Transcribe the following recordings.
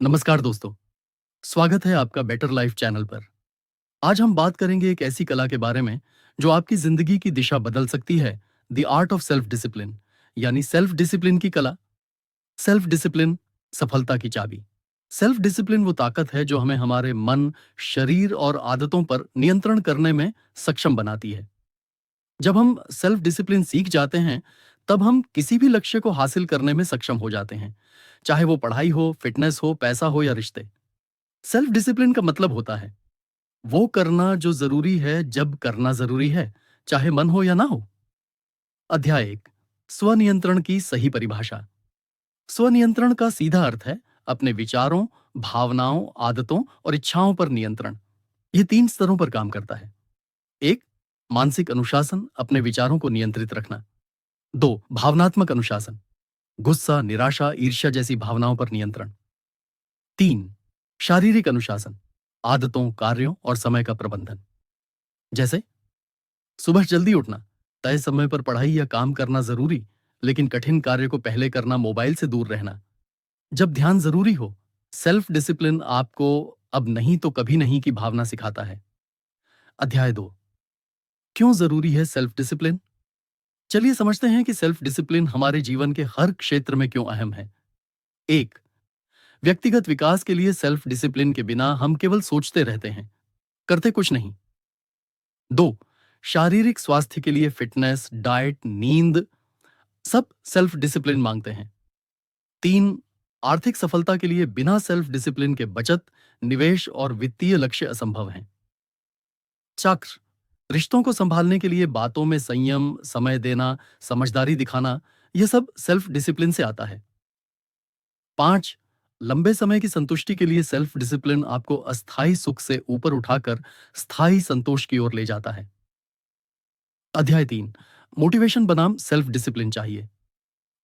नमस्कार दोस्तों, स्वागत है आपका बेटर लाइफ चैनल पर। आज हम बात करेंगे एक ऐसी कला के बारे में जो आपकी जिंदगी की दिशा बदल सकती है, the art of self discipline, यानी सेल्फ डिसिप्लिन की कला। सेल्फ डिसिप्लिन सफलता की चाबी। सेल्फ डिसिप्लिन वो ताकत है जो हमें हमारे मन, शरीर और आदतों पर नियंत्रण करने में सक्षम बनाती है। जब हम सेल्फ डिसिप्लिन सीख जाते हैं, तब हम किसी भी लक्ष्य को हासिल करने में सक्षम हो जाते हैं, चाहे वो पढ़ाई हो, फिटनेस हो, पैसा हो या रिश्ते। सेल्फ डिसिप्लिन का मतलब होता है वो करना जो जरूरी है जब करना जरूरी है, चाहे मन हो या ना हो। अध्याय 1, स्वनियंत्रण की सही परिभाषा। स्वनियंत्रण का सीधा अर्थ है अपने विचारों, भावनाओं, आदतों और इच्छाओं पर नियंत्रण। ये 3 स्तरों पर काम करता है। 1, मानसिक अनुशासन, अपने विचारों को नियंत्रित रखना। 2, भावनात्मक अनुशासन, गुस्सा, निराशा, ईर्ष्या जैसी भावनाओं पर नियंत्रण। 3, शारीरिक अनुशासन, आदतों, कार्यों और समय का प्रबंधन। जैसे सुबह जल्दी उठना, तय समय पर पढ़ाई या काम करना जरूरी, लेकिन कठिन कार्य को पहले करना, मोबाइल से दूर रहना। जब ध्यान जरूरी हो, सेल्फ डिसिप्लिन आपको अब नहीं तो कभी नहीं की भावना सिखाता है। अध्याय 2, क्यों जरूरी है सेल्फ डिसिप्लिन। चलिए समझते हैं कि सेल्फ डिसिप्लिन हमारे जीवन के हर क्षेत्र में क्यों अहम है। 1, व्यक्तिगत विकास के लिए सेल्फ डिसिप्लिन के बिना हम केवल सोचते रहते हैं, करते कुछ नहीं। 2, शारीरिक स्वास्थ्य के लिए फिटनेस, डाइट, नींद सब सेल्फ डिसिप्लिन मांगते हैं। 3, आर्थिक सफलता के लिए बिना सेल्फ डिसिप्लिन के बचत, निवेश और वित्तीय लक्ष्य असंभव हैं। 4, रिश्तों को संभालने के लिए बातों में संयम, समय देना, समझदारी दिखाना, यह सब सेल्फ डिसिप्लिन से आता है। 5, लंबे समय की संतुष्टि के लिए सेल्फ डिसिप्लिन आपको अस्थायी सुख से ऊपर उठाकर स्थायी संतोष की ओर ले जाता है। अध्याय 3, मोटिवेशन बनाम सेल्फ डिसिप्लिन चाहिए।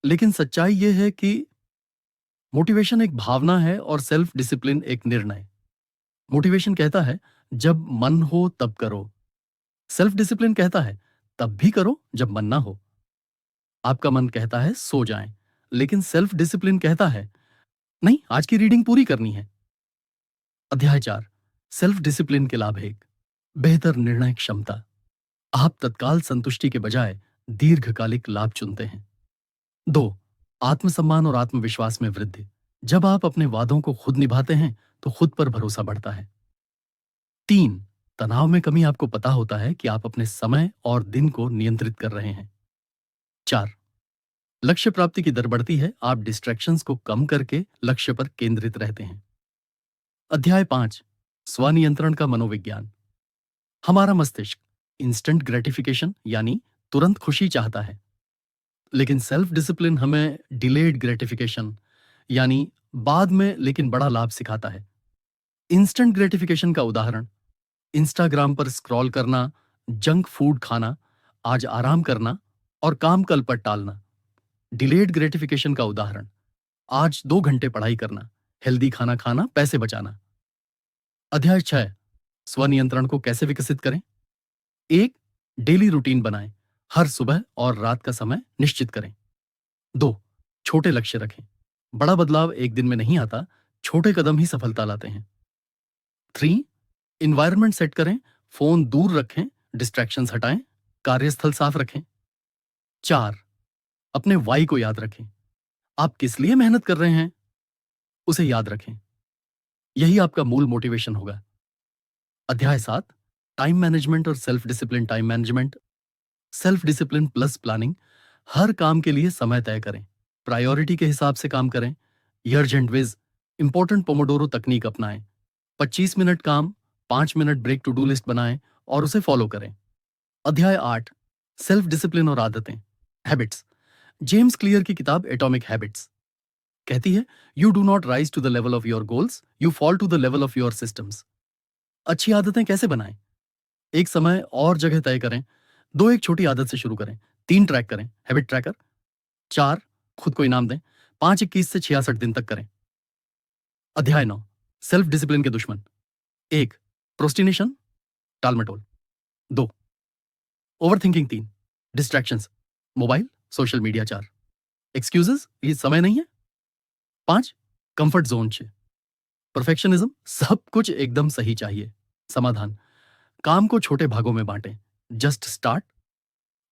लेकिन सच्चाई यह है कि मोटिवेशन एक भावना है और सेल्फ डिसिप्लिन एक निर्णय। मोटिवेशन कहता है जब मन हो तब करो। सेल्फ डिसिप्लिन कहता है तब भी करो जब मन ना हो। आपका मन कहता है सो जाएं, लेकिन सेल्फ डिसिप्लिन कहता है नहीं, आज की रीडिंग पूरी करनी है। अध्याय 4, सेल्फ डिसिप्लिन के लाभ। 1, बेहतर निर्णय क्षमता। आप तत्काल संतुष्टि के बजाय दीर्घकालिक लाभ चुनते हैं। 2, आत्मसम्मान और आत्मविश्वास में वृद्धि। जब आप अपने वादों को खुद निभाते हैं तो खुद पर भरोसा बढ़ता है। 3, तनाव में कमी। आपको पता होता है कि आप अपने समय और दिन को नियंत्रित कर रहे हैं। 4, लक्ष्य प्राप्ति की दर बढ़ती है। आप डिस्ट्रैक्शंस को कम करके लक्ष्य पर केंद्रित रहते हैं। अध्याय 5, स्वनियंत्रण का मनोविज्ञान। हमारा मस्तिष्क इंस्टेंट ग्रेटिफिकेशन यानी तुरंत खुशी चाहता है, लेकिन सेल्फ डिसिप्लिन हमें डिलेड ग्रेटिफिकेशन यानी बाद में लेकिन बड़ा लाभ सिखाता है। इंस्टेंट ग्रेटिफिकेशन का उदाहरण, इंस्टाग्राम पर स्क्रॉल करना, जंक फूड खाना, आज आराम करना और काम कल पर टालना। डिलेड ग्रेटिफिकेशन का उदाहरण, आज 2 घंटे पढ़ाई करना, हेल्दी खाना खाना, पैसे बचाना। अध्याय 6, स्वनियंत्रण को कैसे विकसित करें। 1, डेली रूटीन बनाएं, हर सुबह और रात का समय निश्चित करें। 2, छोटे लक्ष्य रखें, बड़ा बदलाव एक दिन में नहीं आता, छोटे कदम ही सफलता लाते हैं। 3, इन्वायरमेंट सेट करें, फोन दूर रखें, डिस्ट्रैक्शंस हटाएं, कार्यस्थल साफ रखें। 4, अपने वाई को याद रखें, आप किस लिए मेहनत कर रहे हैं उसे याद रखें, यही आपका मूल मोटिवेशन होगा। अध्याय 7, टाइम मैनेजमेंट और self discipline. Time management, self discipline plus planning. हर काम के लिए समय तय करें, प्रायोरिटी के हिसाब से काम करें। यर्ज एंड विज, इंपॉर्टेंट पोमोडोरो तकनीक अपनाएं। 25 मिनट काम, 5 minute break. To do list बनाएं और उसे फॉलो करें। अध्याय 8, सेल्फ डिसिप्लिन और आदतें, हैबिट्स। जेम्स क्लियर की किताब एटॉमिक हैबिट्स कहती है you do not rise to the level of your goals, you fall to the level of your systems. अच्छी आदतें कैसे बनाएं। एक समय और जगह तय करें। 2, एक छोटी आदत से शुरू करें। 3, ट्रैक करें, हैबिट ट्रैकर। 4, खुद को इनाम दें। 5, 21 से 66 दिन तक करें। अध्याय 9, सेल्फ डिसिप्लिन के दुश्मन। 1, प्रोस्टिनेशन, टालमटोल। 2, over thinking. 3, distractions, mobile, social media. 4, excuses, ये समय नहीं है। 5, कंफर्ट जोन। परफेक्शनिज्म, सब कुछ एकदम सही चाहिए। समाधान, काम को छोटे भागों में बांटें। Just start.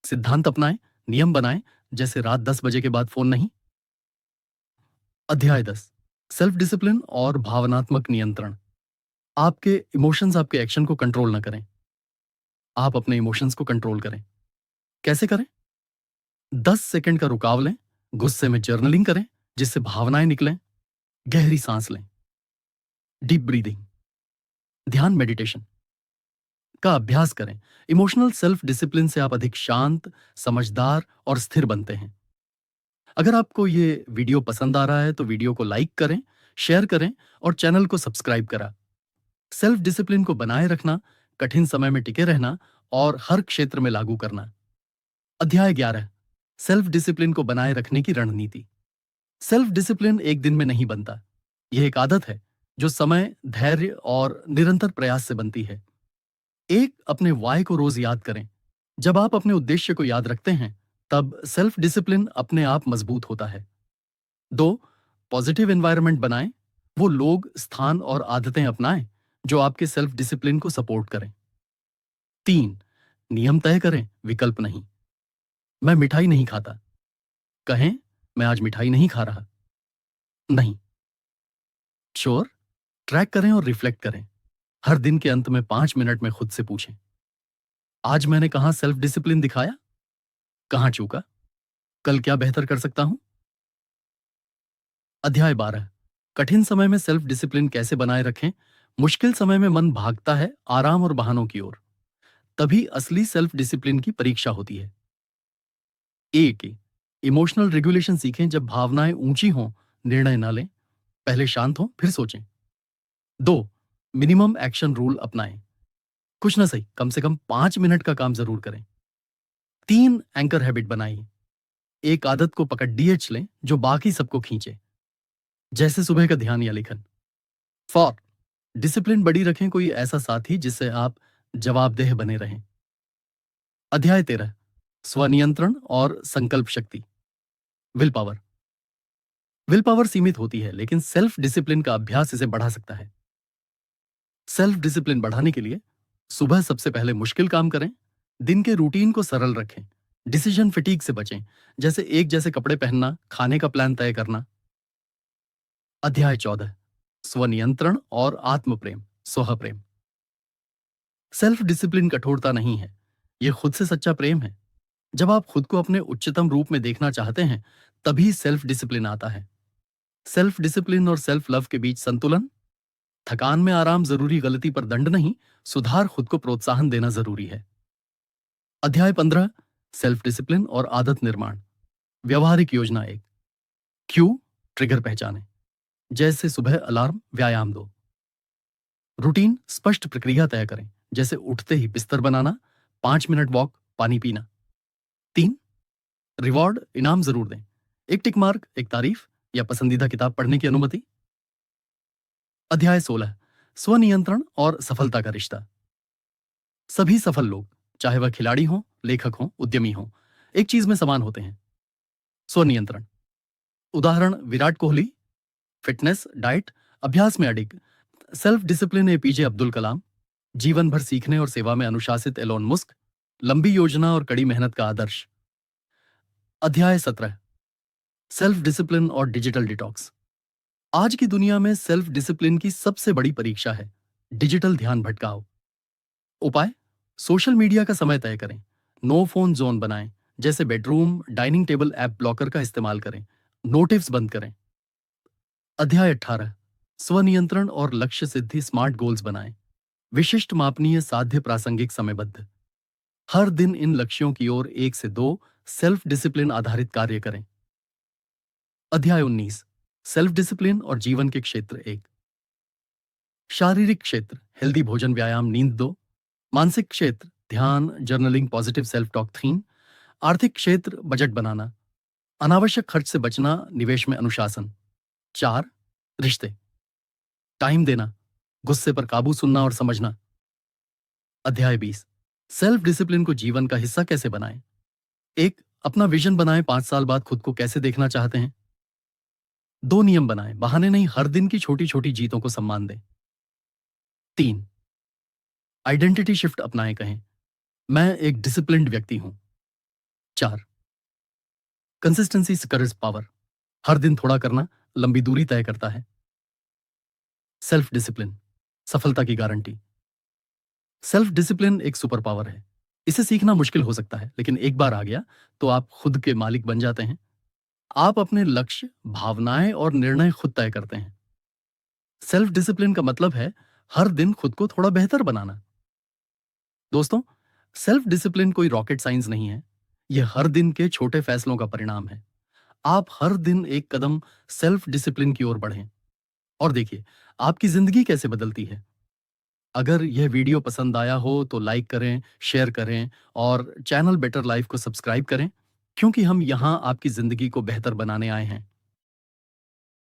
सिद्धांत अपनाएं, नियम बनाएं, जैसे रात 10 बजे के बाद फोन नहीं। अध्याय 10, सेल्फ डिसिप्लिन और भावनात्मक नियंत्रण। आपके इमोशंस आपके एक्शन को कंट्रोल न करें, आप अपने इमोशंस को कंट्रोल करें। कैसे करें? 10 सेकंड का रुकाव लें, गुस्से में जर्नलिंग करें जिससे भावनाएं निकलें, गहरी सांस लें, डीप ब्रीदिंग, ध्यान मेडिटेशन का अभ्यास करें। इमोशनल सेल्फ डिसिप्लिन से आप अधिक शांत, समझदार और स्थिर बनते हैं। अगर आपको ये वीडियो पसंद आ रहा है तो वीडियो को लाइक करें, शेयर करें और चैनल को सब्सक्राइब करा। सेल्फ डिसिप्लिन को बनाए रखना, कठिन समय में टिके रहना और हर क्षेत्र में लागू करना। अध्याय 11, सेल्फ डिसिप्लिन को बनाए रखने की रणनीति। सेल्फ डिसिप्लिन एक दिन में नहीं बनता। यह एक आदत है जो समय, धैर्य और निरंतर प्रयास से बनती है। एक, अपने वाय को रोज याद करें। जब आप अपने उद्देश्य को याद रखते हैं तब सेल्फ डिसिप्लिन अपने आप मजबूत होता है। 2, पॉजिटिव एनवायरनमेंट बनाएं। वो लोग, स्थान और आदतें अपनाएं जो आपके सेल्फ डिसिप्लिन को सपोर्ट करें। 3, नियम तय करें, विकल्प नहीं। मैं मिठाई नहीं खाता, कहें मैं आज मिठाई नहीं खा रहा। नहीं। श्योर, ट्रैक करें और रिफ्लेक्ट करें। हर दिन के अंत में 5 मिनट में खुद से पूछें, आज मैंने कहां सेल्फ डिसिप्लिन दिखाया, कहां चूका, कल क्या बेहतर कर सकता हूं। अध्याय 12, कठिन समय में सेल्फ डिसिप्लिन कैसे बनाए रखें। मुश्किल समय में मन भागता है आराम और बहानों की ओर, तभी असली सेल्फ डिसिप्लिन की परीक्षा होती है। एक, इमोशनल रेगुलेशन सीखें। जब भावनाएं ऊंची हों, निर्णय ना लें, पहले शांत हों फिर सोचें। 2, मिनिमम एक्शन रूल अपनाएं। कुछ ना सही, कम से कम 5 मिनट का काम जरूर करें। 3, एंकर हैबिट बनाइए। एक आदत को पकड़ डीएच लें जो बाकी सबको खींचे, जैसे सुबह का ध्यान या लेखन। 4, डिसिप्लिन बड़ी रखें। कोई ऐसा साथी जिससे आप जवाबदेह बने रहें। अध्याय 13, स्वनियंत्रण और संकल्प शक्ति। Will power. विल पावर सीमित होती है लेकिन सेल्फ डिसिप्लिन का अभ्यास इसे बढ़ा सकता है। सेल्फ डिसिप्लिन बढ़ाने के लिए सुबह सबसे पहले मुश्किल काम करें, दिन के रूटीन को सरल रखें, डिसीजन फिटीक से बचें, जैसे एक जैसे कपड़े पहनना, खाने का प्लान तय करना। अध्याय 14, स्वनियंत्रण और आत्म प्रेम, सोह प्रेम। सेल्फ डिसिप्लिन कठोरता नहीं है, यह खुद से सच्चा प्रेम है। जब आप खुद को अपने उच्चतम रूप में देखना चाहते हैं तभी सेल्फ डिसिप्लिन आता है। सेल्फ डिसिप्लिन और सेल्फ लव के बीच संतुलन। थकान में आराम जरूरी, गलती पर दंड नहीं, सुधार खुद को प्रोत्साहन देना जरूरी है। अध्याय 15, सेल्फ डिसिप्लिन और आदत निर्माण। व्यवहारिक योजना 1, क्यू, ट्रिगर पहचानें, जैसे सुबह अलार्म, व्यायाम दो। रूटीन, स्पष्ट प्रक्रिया तय करें, जैसे उठते ही बिस्तर बनाना, 5 मिनट वॉक, पानी पीना। 3, रिवॉर्ड, इनाम जरूर दें, एक टिक मार्क, एक तारीफ या पसंदीदा किताब पढ़ने की अनुमति। अध्याय 16, स्वनियंत्रण और सफलता का रिश्ता। सभी सफल लोग, चाहे वह खिलाड़ी हों, लेखक हों, उद्यमी हों, एक चीज में समान होते हैं, स्वनियंत्रण। उदाहरण, विराट कोहली, फिटनेस, डाइट, अभ्यास में अडिग। Self discipline, APJ Abdul Kalam, जीवन भर सीखने और सेवा में अनुशासित एलोन मुस्क, लंबी योजना और कड़ी मेहनत का आदर्श। अध्याय 17, सेल्फ डिसिप्लिन और डिजिटल डिटॉक्स। आज की दुनिया में सेल्फ डिसिप्लिन की सबसे बड़ी परीक्षा है डिजिटल ध्यान भटकाव। उपाय, सोशल मीडिया का समय तय करें, नो फोन जोन बनाएं, जैसे bedroom, dining table app blocker का इस्तेमाल करें, नोटिफ्स बंद करें। अध्याय 18, स्वनियंत्रण और लक्ष्य सिद्धि, स्मार्ट गोल्स बनाएं, विशिष्ट, मापनीय, साध्य, प्रासंगिक, समयबद्ध। हर दिन इन लक्ष्यों की ओर 1 से 2 सेल्फ डिसिप्लिन आधारित कार्य करें। अध्याय 19, सेल्फ डिसिप्लिन और जीवन के क्षेत्र 1, शारीरिक क्षेत्र, हेल्दी भोजन, व्यायाम, नींद 2, मानसिक क्षेत्र, ध्यान, जर्नलिंग, पॉजिटिव सेल्फ टॉक 3, आर्थिक क्षेत्र, बजट बनाना, अनावश्यक खर्च से बचना, निवेश में अनुशासन। 4, रिश्ते, टाइम देना, गुस्से पर काबू, सुनना और समझना। अध्याय 20, सेल्फ डिसिप्लिन को जीवन का हिस्सा कैसे बनाएं। 1, अपना विजन बनाएं, 5 साल बाद खुद को कैसे देखना चाहते हैं। 2 नियम बनाएं, बहाने नहीं, हर दिन की छोटी-छोटी जीतों को सम्मान दें। 3 आइडेंटिटी शिफ्ट अपनाएं, कहें, मैं एक डिसिप्लिन्ड व्यक्ति हूं। 4 कंसिस्टेंसी स्कर्स पावर, हर दिन थोड़ा करना लंबी दूरी तय करता है। सेल्फ डिसिप्लिन, सफलता की गारंटी। सेल्फ डिसिप्लिन एक सुपर पावर है। इसे सीखना मुश्किल हो सकता है, लेकिन एक बार आ गया तो आप खुद के मालिक बन जाते हैं। आप अपने लक्ष्य, भावनाएं और निर्णय खुद तय करते हैं। सेल्फ डिसिप्लिन का मतलब है हर दिन खुद को थोड़ा बेहतर बनाना। दोस्तों, सेल्फ डिसिप्लिन कोई रॉकेट साइंस नहीं है। यह हर दिन के छोटे फैसलों का परिणाम है। आप हर दिन एक कदम सेल्फ डिसिप्लिन की ओर बढ़ें और देखिए आपकी जिंदगी कैसे बदलती है। अगर यह वीडियो पसंद आया हो तो लाइक करें, शेयर करें और चैनल बेटर लाइफ को सब्सक्राइब करें, क्योंकि हम यहाँ आपकी जिंदगी को बेहतर बनाने आए हैं।